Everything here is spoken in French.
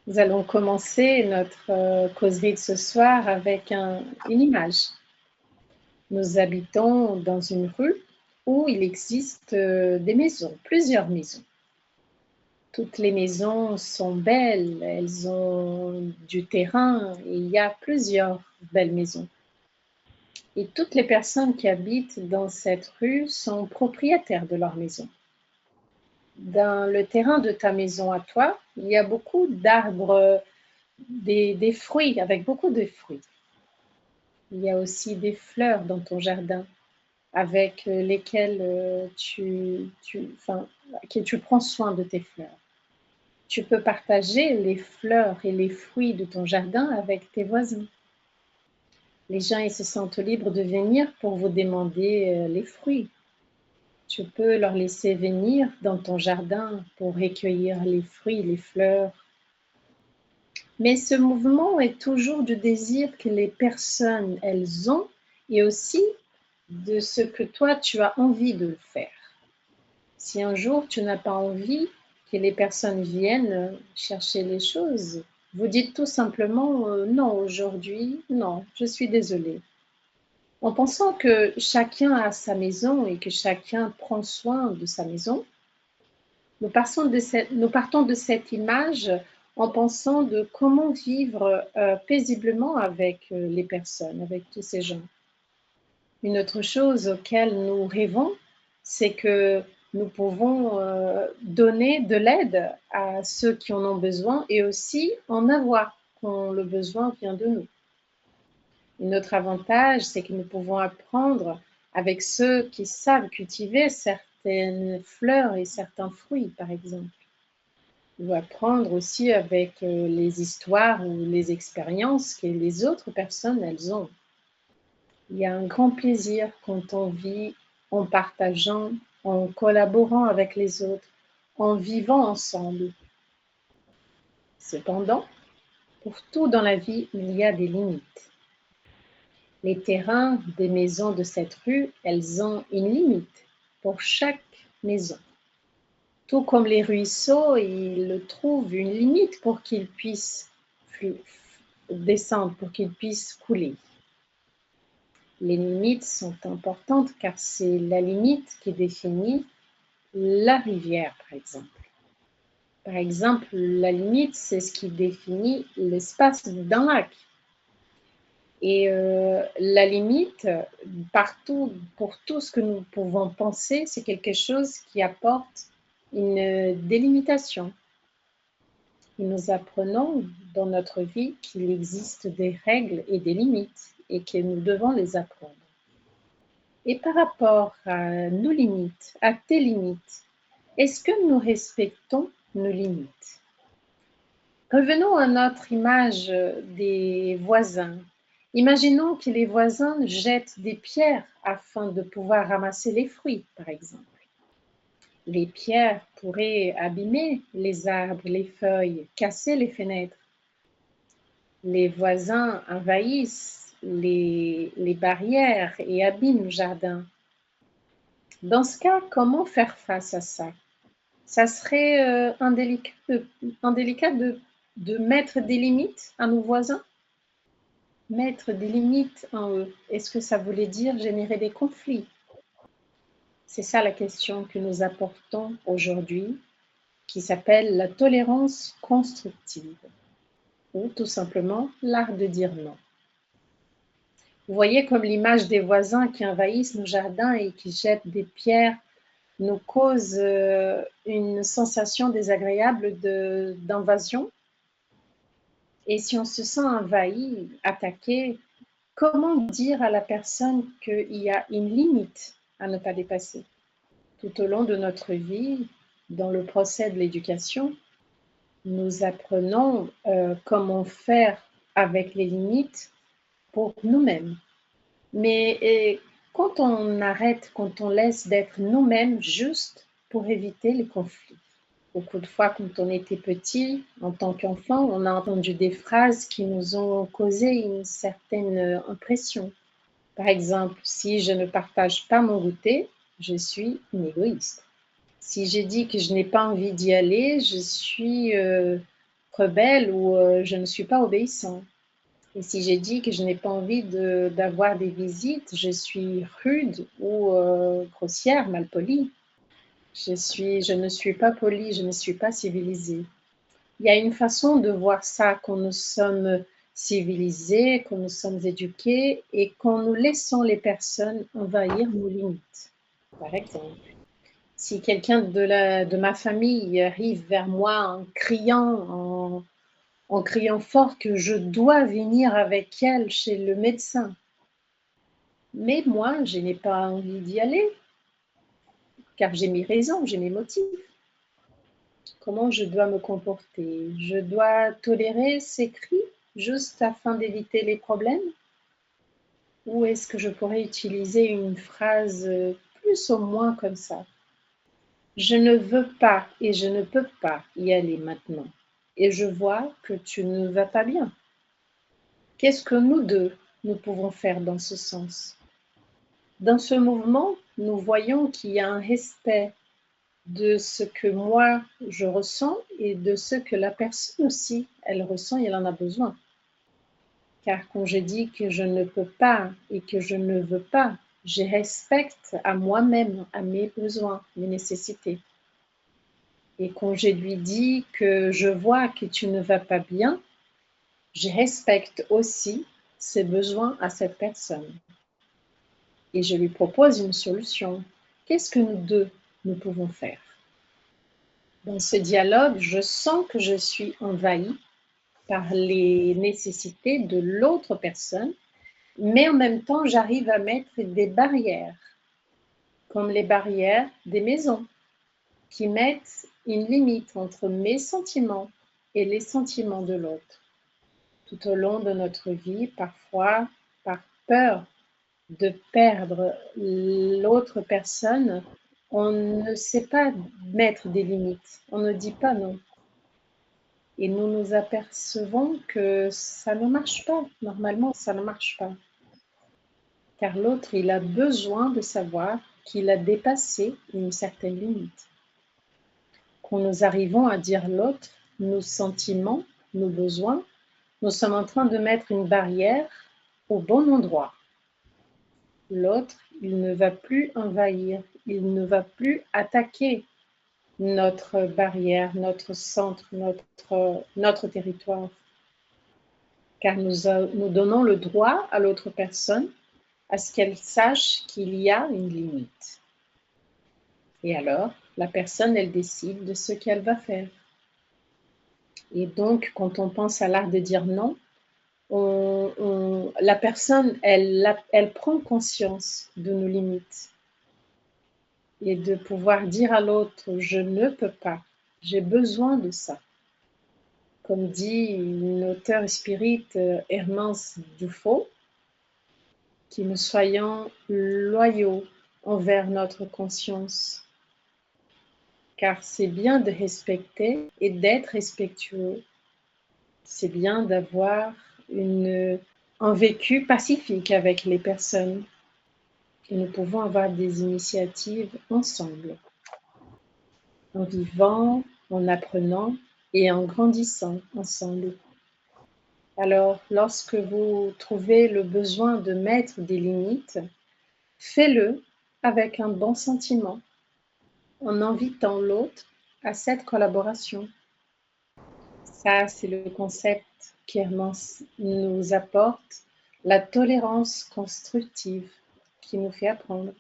Nous allons commencer notre causerie de ce soir avec une image. Nous habitons dans une rue où il existe des maisons, plusieurs maisons. Toutes les maisons sont belles, elles ont du terrain et il y a plusieurs belles maisons. Et toutes les personnes qui habitent dans cette rue sont propriétaires de leur maison. Dans le terrain de ta maison à toi, il y a beaucoup d'arbres, des fruits, avec beaucoup de fruits. Il y a aussi des fleurs dans ton jardin avec lesquelles tu prends soin de tes fleurs. Tu peux partager les fleurs et les fruits de ton jardin avec tes voisins. Les gens ils se sentent libres de venir pour vous demander les fruits. Tu peux leur laisser venir dans ton jardin pour recueillir les fruits, les fleurs. Mais ce mouvement est toujours du désir que les personnes, elles ont et aussi de ce que toi, tu as envie de le faire. Si un jour, tu n'as pas envie que les personnes viennent chercher les choses, vous dites tout simplement non, aujourd'hui, non, je suis désolée. En pensant que chacun a sa maison et que chacun prend soin de sa maison, nous partons de cette image en pensant de comment vivre paisiblement avec les personnes, avec tous ces gens. Une autre chose auquel nous rêvons, c'est que nous pouvons donner de l'aide à ceux qui en ont besoin et aussi en avoir quand le besoin vient de nous. Un autre avantage, c'est que nous pouvons apprendre avec ceux qui savent cultiver certaines fleurs et certains fruits, par exemple. Ou apprendre aussi avec les histoires ou les expériences que les autres personnes, elles ont. Il y a un grand plaisir quand on vit en partageant, en collaborant avec les autres, en vivant ensemble. Cependant, pour tout dans la vie, il y a des limites. Les terrains des maisons de cette rue, elles ont une limite pour chaque maison. Tout comme les ruisseaux, ils trouvent une limite pour qu'ils puissent descendre, pour qu'ils puissent couler. Les limites sont importantes car c'est la limite qui définit la rivière, par exemple. Par exemple, la limite, c'est ce qui définit l'espace d'un lac. Et la limite, partout, pour tout ce que nous pouvons penser, c'est quelque chose qui apporte une délimitation. Et nous apprenons dans notre vie qu'il existe des règles et des limites et que nous devons les apprendre. Et par rapport à nos limites, à tes limites, est-ce que nous respectons nos limites? Revenons à notre image des voisins. Imaginons que les voisins jettent des pierres afin de pouvoir ramasser les fruits, par exemple. Les pierres pourraient abîmer les arbres, les feuilles, casser les fenêtres. Les voisins envahissent les barrières et abîment le jardin. Dans ce cas, comment faire face à ça? Ça serait indélicat de mettre des limites à nos voisins? Mettre des limites en eux, est-ce que ça voulait dire générer des conflits? C'est ça la question que nous apportons aujourd'hui, qui s'appelle la tolérance constructive, ou tout simplement l'art de dire non. Vous voyez comme l'image des voisins qui envahissent nos jardins et qui jettent des pierres nous cause une sensation désagréable d'invasion. Et si on se sent envahi, attaqué, comment dire à la personne qu'il y a une limite à ne pas dépasser? Tout au long de notre vie, dans le procès de l'éducation, nous apprenons comment faire avec les limites pour nous-mêmes. Mais quand on arrête, quand on laisse d'être nous-mêmes juste pour éviter les conflits. Beaucoup de fois, quand on était petit, en tant qu'enfant, on a entendu des phrases qui nous ont causé une certaine impression. Par exemple, si je ne partage pas mon goûter, je suis une égoïste. Si j'ai dit que je n'ai pas envie d'y aller, je suis rebelle ou je ne suis pas obéissant. Et si j'ai dit que je n'ai pas envie d'avoir des visites, je suis rude ou grossière, malpolie. Je ne suis pas polie, je ne suis pas civilisée. Il y a une façon de voir ça, quand nous sommes civilisés, quand nous sommes éduqués et quand nous laissons les personnes envahir nos limites. Par exemple, si quelqu'un de ma famille arrive vers moi en criant fort que je dois venir avec elle chez le médecin, mais moi, je n'ai pas envie d'y aller, car j'ai mes raisons, j'ai mes motifs. Comment je dois me comporter? Je dois tolérer ces cris juste afin d'éviter les problèmes? Ou est-ce que je pourrais utiliser une phrase plus ou moins comme ça? Je ne veux pas et je ne peux pas y aller maintenant. Et je vois que tu ne vas pas bien. Qu'est-ce que nous deux, nous pouvons faire dans ce sens? Dans ce mouvement, nous voyons qu'il y a un respect de ce que moi je ressens et de ce que la personne aussi, elle ressent et elle en a besoin. Car quand je dis que je ne peux pas et que je ne veux pas, je respecte à moi-même, à mes besoins, mes nécessités. Et quand je lui dis que je vois que tu ne vas pas bien, je respecte aussi ses besoins à cette personne. Et je lui propose une solution. Qu'est-ce que nous deux, nous pouvons faire? Dans ce dialogue, je sens que je suis envahie par les nécessités de l'autre personne, mais en même temps, j'arrive à mettre des barrières, comme les barrières des maisons, qui mettent une limite entre mes sentiments et les sentiments de l'autre. Tout au long de notre vie, parfois, par peur de perdre l'autre personne, on ne sait pas mettre des limites, on ne dit pas non. Et nous nous apercevons que ça ne marche pas, normalement ça ne marche pas. Car l'autre, il a besoin de savoir qu'il a dépassé une certaine limite. Quand nous arrivons à dire l'autre, nos sentiments, nos besoins, nous sommes en train de mettre une barrière au bon endroit. L'autre, il ne va plus envahir, il ne va plus attaquer notre barrière, notre centre, notre territoire. Car nous donnons le droit à l'autre personne à ce qu'elle sache qu'il y a une limite. Et alors, la personne, elle décide de ce qu'elle va faire. Et donc, quand on pense à l'art de dire non, la personne, elle prend conscience de nos limites. Et de pouvoir dire à l'autre, je ne peux pas, j'ai besoin de ça. Comme dit une auteure spirite, Hermance Dufaux, que nous soyons loyaux envers notre conscience. Car c'est bien de respecter et d'être respectueux. C'est bien d'avoir un vécu pacifique avec les personnes. Et nous pouvons avoir des initiatives ensemble, en vivant, en apprenant et en grandissant ensemble. Alors, lorsque vous trouvez le besoin de mettre des limites, faites-le avec un bon sentiment, en invitant l'autre à cette collaboration. Ça, c'est le concept qu'Hermance nous apporte, la tolérance constructive qui nous fait apprendre.